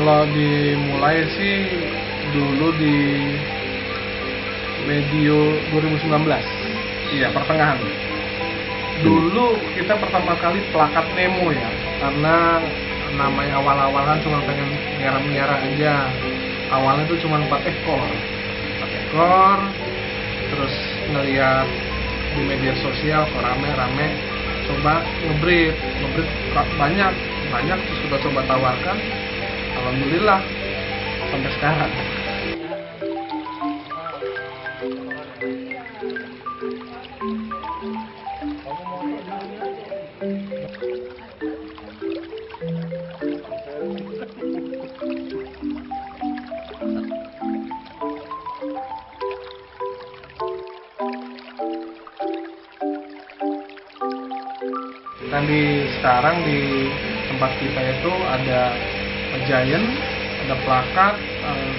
Kalau dimulai sih dulu di medio 2019. Iya, pertengahan. Dulu kita pertama kali plakat Nemo ya, karena namanya awal-awal kan cuma pengen miara-miara aja. Awalnya tuh cuma 4 ekor. 4 ekor, terus ngeliat di media sosial kok rame-rame, coba ngebreed banyak terus kita coba tawarkan, alhamdulillah sampai sekarang. Dan sekarang di tempat kita itu ada giant, ada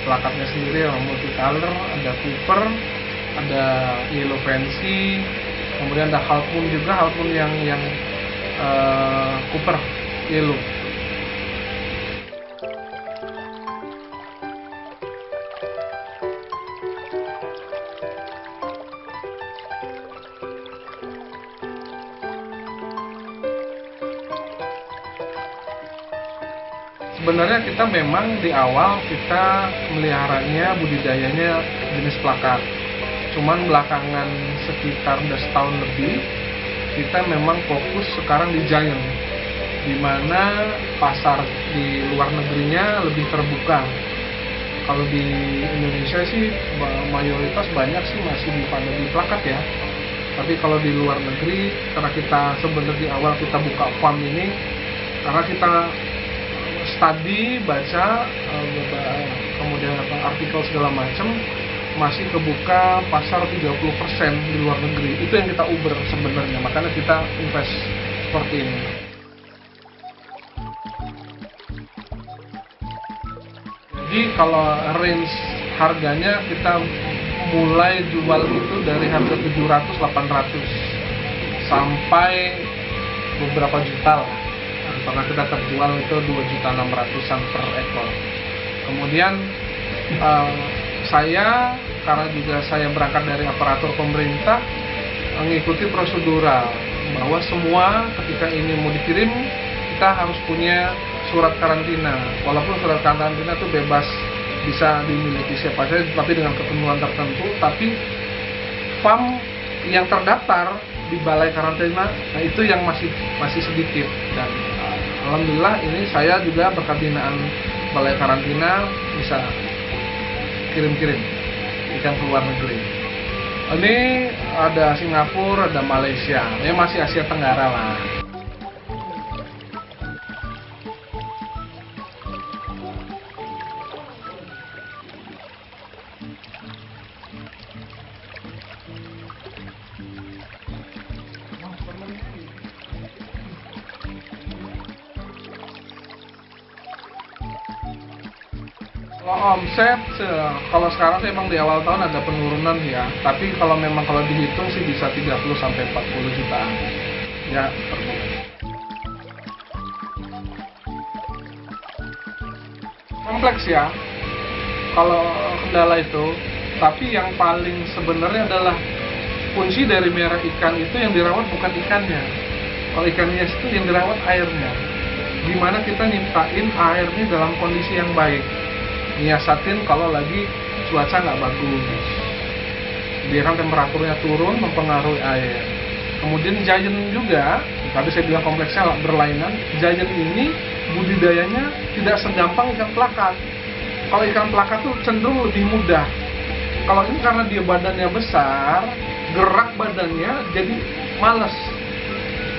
plakatnya sendiri yang multicolor, ada Cooper, ada Yellow Fancy, kemudian ada Half Moon juga, Half Moon yang Cooper Yellow. Sebenarnya kita memang di awal kita meliharanya, budidayanya jenis plakat. Cuman belakangan sekitar udah setahun lebih, kita memang fokus sekarang di giant, di mana pasar di luar negerinya lebih terbuka. Kalau di Indonesia sih mayoritas banyak sih masih pada di plakat ya. Tapi kalau di luar negeri, karena kita sebenarnya di awal kita buka farm ini, karena kita studi, baca, kemudian artikel segala macam, masih kebuka pasar 30% di luar negeri. Itu yang kita uber sebenarnya, makanya kita invest seperti ini. Jadi kalau range harganya kita mulai jual itu dari harga 700-800 sampai beberapa juta lah. Pernah kita terjual itu 2.600.000 per ekor. Kemudian saya, karena juga saya berangkat dari aparatur pemerintah, mengikuti prosedural bahwa semua ketika ini mau dikirim kita harus punya surat karantina. Walaupun surat karantina itu bebas, bisa dimiliki siapa saja, tapi dengan ketentuan tertentu. Tapi farm yang terdaftar di balai karantina, nah itu yang masih sedikit. Dan alhamdulillah ini saya juga berkat binaan balai karantina bisa kirim-kirim ikan ke luar negeri. Ini ada Singapura, ada Malaysia, ini masih Asia Tenggara lah. Kalau omset, kalau sekarang sih emang di awal tahun ada penurunan ya. Tapi kalau dihitung sih bisa 30-40 jutaan ya per bulan. Kompleks ya kalau kendala itu. Tapi yang paling sebenarnya adalah kunci dari merah ikan itu yang dirawat bukan ikannya. Kalau ikan hias itu yang dirawat airnya. Gimana kita nyiptain airnya dalam kondisi yang baik. Nyiasatin kalau lagi cuaca nggak bagus, biarkan temperaturnya turun mempengaruhi air. Kemudian giant juga, tadi saya bilang kompleksnya berlainan. Giant ini budidayanya tidak segampang ikan plakat. Kalau ikan plakat tuh cenderung lebih mudah. Kalau ini karena dia badannya besar, gerak badannya jadi males.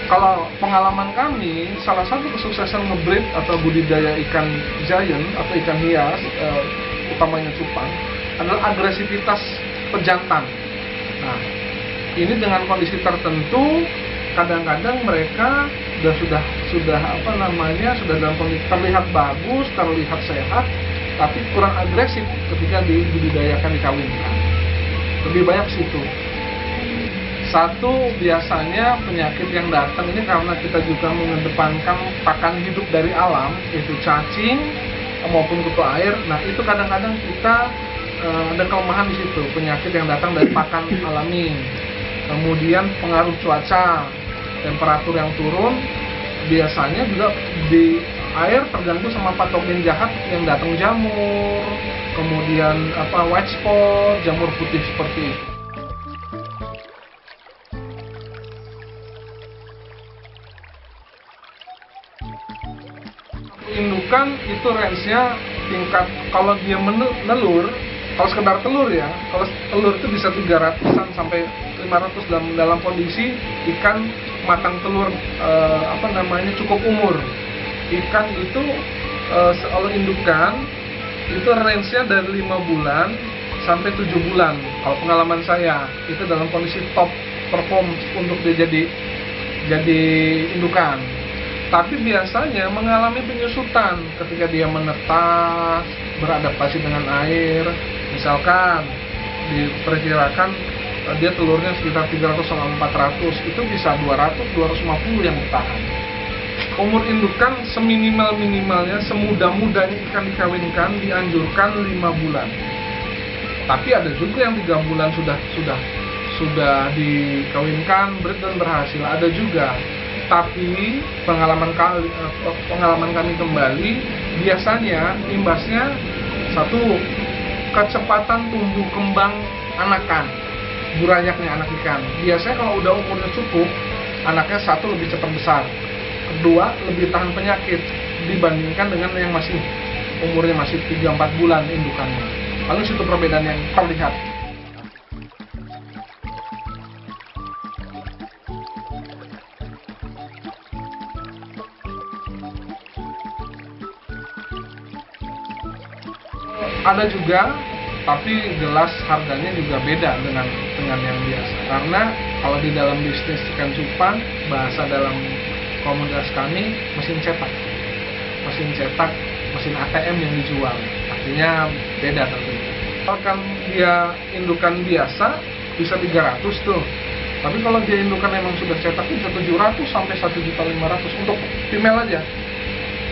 Kalau pengalaman kami, salah satu kesuksesan ngebreed atau budidaya ikan giant atau ikan hias, utamanya cupang, adalah agresivitas pejantan. Nah, ini dengan kondisi tertentu, kadang-kadang mereka sudah dalam kondisi terlihat bagus, terlihat sehat, tapi kurang agresif ketika dibudidayakan, dikawinkan. Lebih banyak situ. Satu, biasanya penyakit yang datang ini karena kita juga mengedepankan pakan hidup dari alam, yaitu cacing, maupun kutu air. Nah itu kadang-kadang kita ada kelemahan di situ, penyakit yang datang dari pakan alami, kemudian pengaruh cuaca, temperatur yang turun, biasanya juga di air terganggu sama patogen jahat yang datang, jamur, kemudian white spot, jamur putih seperti itu. Indukan itu range-nya tingkat, kalau dia menelur, kalau sekedar telur ya, kalau telur itu bisa 300-an sampai 500 dalam kondisi ikan matang telur cukup umur. Ikan itu kalau indukan itu range-nya dari 5 bulan sampai 7 bulan. Kalau pengalaman saya itu dalam kondisi top perform untuk dia jadi indukan. Tapi biasanya mengalami penyusutan ketika dia menetas, beradaptasi dengan air. Misalkan diperkirakan dia telurnya sekitar 300 sampai 400, itu bisa 200-250 yang bertahan. Umur indukan seminimal-minimalnya, semudah-mudahnya ikan dikawinkan dianjurkan 5 bulan. Tapi ada juga yang 3 bulan sudah dikawinkan dan berhasil, ada juga. Tapi pengalaman kami kembali, biasanya imbasnya satu, kecepatan tumbuh kembang anakan, burayaknya anak ikan. Biasanya kalau udah umurnya cukup, anaknya satu lebih cepat besar, kedua lebih tahan penyakit dibandingkan dengan yang masih umurnya masih 3-4 bulan indukannya. Lalu situ perbedaan yang terlihat. Ada juga, tapi jelas harganya juga beda dengan yang biasa. Karena kalau di dalam bisnis ikan cupang, bahasa dalam komunitas kami, mesin cetak, mesin ATM yang dijual. Artinya beda tentunya. Kalau dia indukan biasa bisa 300 tuh. Tapi kalau dia indukan memang sudah cetak bisa 700 sampai 1.500.000 untuk female aja,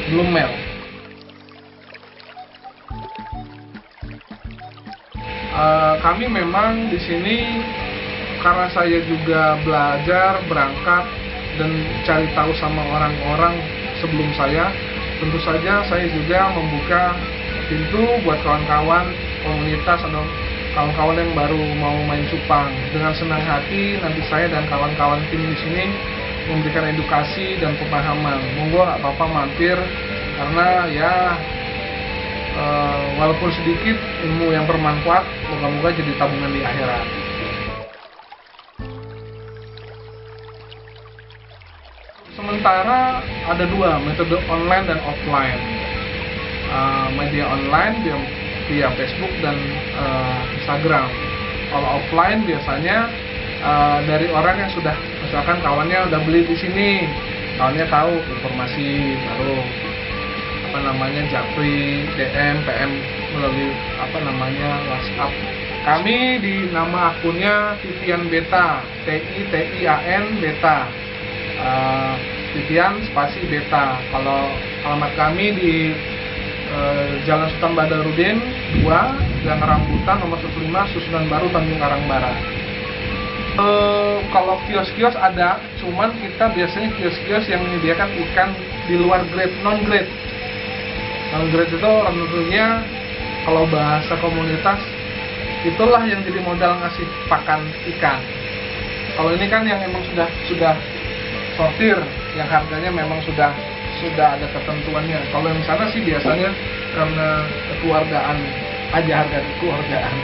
belum male. Kami memang di sini karena saya juga belajar, berangkat dan cari tahu sama orang-orang sebelum saya. Tentu saja saya juga membuka pintu buat kawan-kawan komunitas atau kawan-kawan yang baru mau main cupang. Dengan senang hati nanti saya dan kawan-kawan tim di sini memberikan edukasi dan pemahaman. Monggo nggak apa-apa mampir, karena ya walaupun sedikit ilmu yang bermanfaat, moga-moga jadi tabungan di akhirat. Sementara ada dua metode, online dan offline. Media online via Facebook dan Instagram. Kalau offline biasanya dari orang yang sudah, misalkan kawannya udah beli di sini, kawannya tahu informasi baru, Japri, DM, PM melalui WhatsApp. Kami di nama akunnya Tivian Beta, TIAN Beta, Tivian spasi Beta. Kalau alamat kami di Jalan Sultan Badarudin 2, Gang Rambutan nomor 15, Susunan Baru, Tanjung Karang Barat. Kalau kios-kios ada, cuman kita biasanya kios-kios yang menyediakan ikan di luar grade, non-grade. Non-grade itu tentunya kalau bahasa komunitas itulah yang jadi modal ngasih pakan ikan. Kalau ini kan yang emang sudah sortir, yang harganya memang sudah ada ketentuannya. Kalau yang sana sih biasanya karena kekeluargaan aja, harga kekeluargaan.